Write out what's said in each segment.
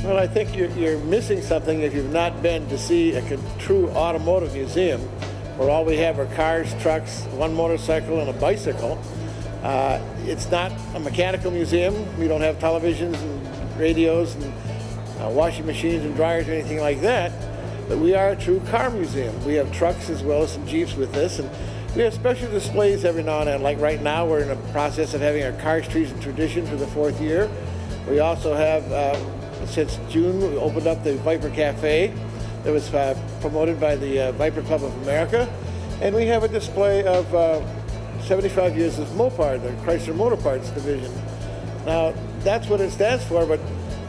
Well, I think you're missing something if you've not been to see a true automotive museum, where all we have are cars, trucks, one motorcycle, and a bicycle. It's not a mechanical museum. We don't have televisions and radios and washing machines and dryers or anything like that, but we are a true car museum. We have trucks as well as some Jeeps with this, and we have special displays every now and then. Like right now, we're in the process of having our Cars, Trees, and Tradition for the 4th year. We also have, since June, we opened up the Viper Cafe that was promoted by the Viper Club of America, and we have a display of 75 years of Mopar, the Chrysler Motor Parts division. Now, that's what it stands for, but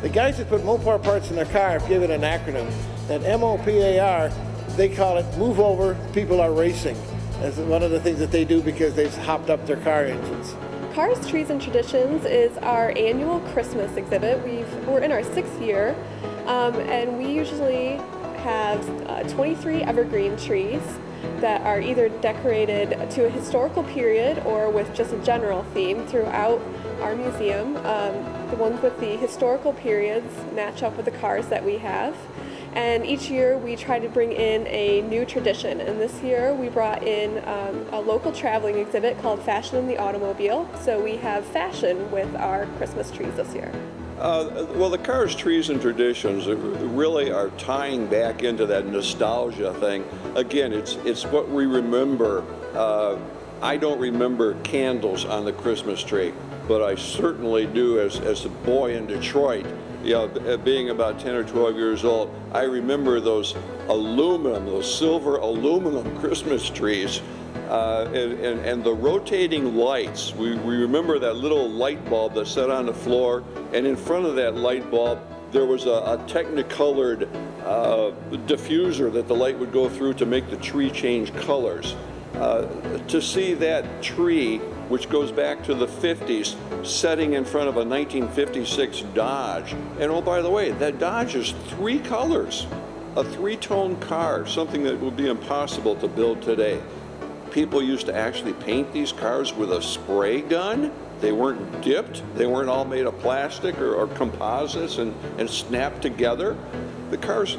the guys that put Mopar parts in their car give it an acronym. That M-O-P-A-R, they call it Move Over, People Are Racing. That's one of the things that they do because they've hopped up their car engines. Cars, Trees, and Traditions is our annual Christmas exhibit. We're in our 6th year, and we usually have 23 evergreen trees that are either decorated to a historical period or with just a general theme throughout our museum. The ones with the historical periods match up with the cars that we have. And each year we try to bring in a new tradition. And this year we brought in a local traveling exhibit called Fashion in the Automobile. So we have fashion with our Christmas trees this year. Well, the Cars, Trees, and Traditions really are tying back into that nostalgia thing. Again, it's what we remember. I don't remember candles on the Christmas tree, but I certainly do as a boy in Detroit, you know, being about 10 or 12 years old. I remember those silver aluminum Christmas trees. And the rotating lights. We remember that little light bulb that sat on the floor, and in front of that light bulb there was a technicolored diffuser that the light would go through to make the tree change colors. To see that tree, which goes back to the 50s, setting in front of a 1956 Dodge, and oh, by the way, that Dodge is 3 colors, a 3-tone car, something that would be impossible to build today. People used to actually paint these cars with a spray gun. They weren't dipped. They weren't all made of plastic or composites and snapped together. The cars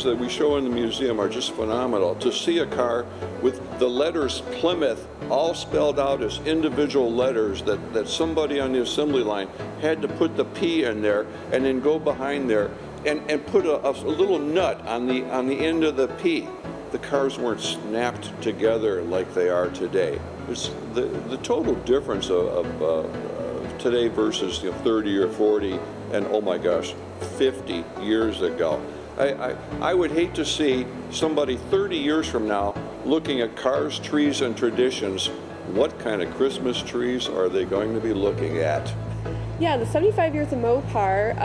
that we show in the museum are just phenomenal. To see a car with the letters Plymouth all spelled out as individual letters that somebody on the assembly line had to put the P in there and then go behind there and put a little nut on the end of the P. The cars weren't snapped together like they are today. It's the total difference of today versus 30 or 40 and, oh my gosh, 50 years ago. I would hate to see somebody 30 years from now looking at Cars, Trees, and Traditions. What kind of Christmas trees are they going to be looking at? Yeah, the 75 years of Mopar,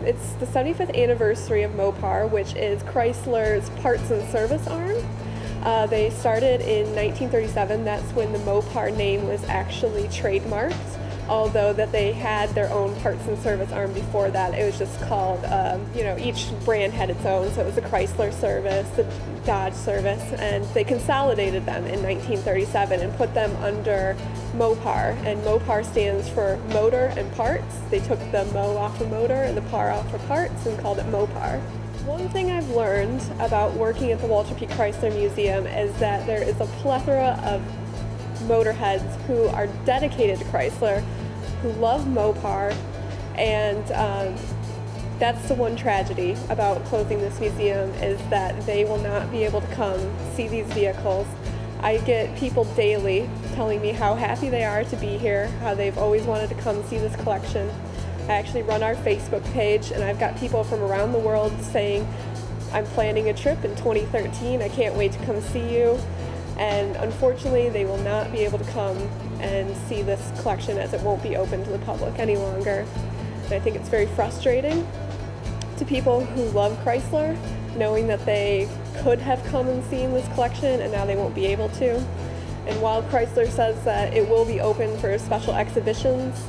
it's the 75th anniversary of Mopar, which is Chrysler's parts and service arm. They started in 1937. That's when the Mopar name was actually trademarked, although that they had their own parts and service arm before that. It was just called, each brand had its own, so it was the Chrysler service, the Dodge service, and they consolidated them in 1937 and put them under Mopar, and Mopar stands for motor and parts. They took the mo off of motor and the par off for parts and called it Mopar. One thing I've learned about working at the Walter P. Chrysler Museum is that there is a plethora of motorheads who are dedicated to Chrysler, who love Mopar, and that's the one tragedy about closing this museum, is that they will not be able to come see these vehicles. I get people daily telling me how happy they are to be here, how they've always wanted to come see this collection. I actually run our Facebook page, and I've got people from around the world saying, I'm planning a trip in 2013, I can't wait to come see you. And unfortunately, they will not be able to come and see this collection as it won't be open to the public any longer. And I think it's very frustrating to people who love Chrysler, knowing that they could have come and seen this collection and now they won't be able to. And while Chrysler says that it will be open for special exhibitions,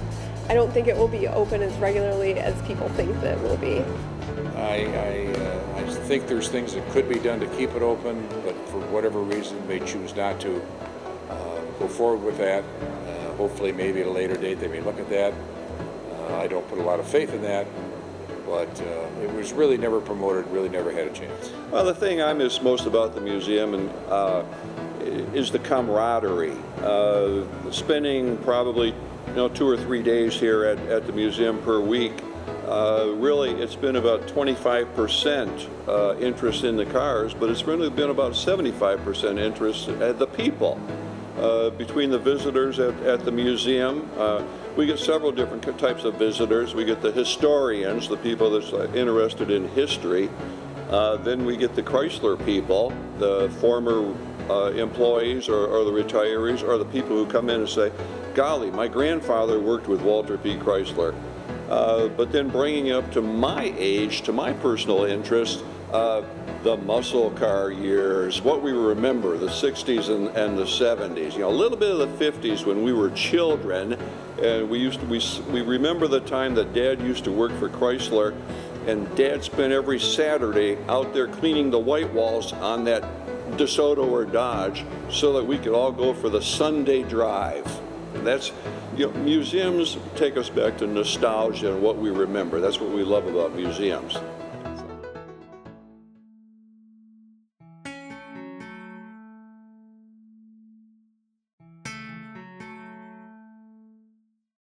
I don't think it will be open as regularly as people think that it will be. I think there's things that could be done to keep it open, but for whatever reason they choose not to go forward with that. Hopefully maybe at a later date they may look at that. I don't put a lot of faith in that, but it was really never promoted, really never had a chance. Well, the thing I miss most about the museum is the camaraderie. Spending probably 2 or 3 days here at the museum per week. Really, it's been about 25% interest in the cars, but it's really been about 75% interest at the people. Between the visitors at the museum, we get several different types of visitors. We get the historians, the people that's interested in history. Then we get the Chrysler people, the former employees or the retirees, or the people who come in and say, golly, my grandfather worked with Walter P. Chrysler. But then bringing up to my age, to my personal interest, the muscle car years, what we remember, the 60s and the 70s, a little bit of the 50s when we were children, and we remember the time that Dad used to work for Chrysler, and Dad spent every Saturday out there cleaning the white walls on that DeSoto or Dodge so that we could all go for the Sunday drive. And that's, museums take us back to nostalgia and what we remember. That's what we love about museums.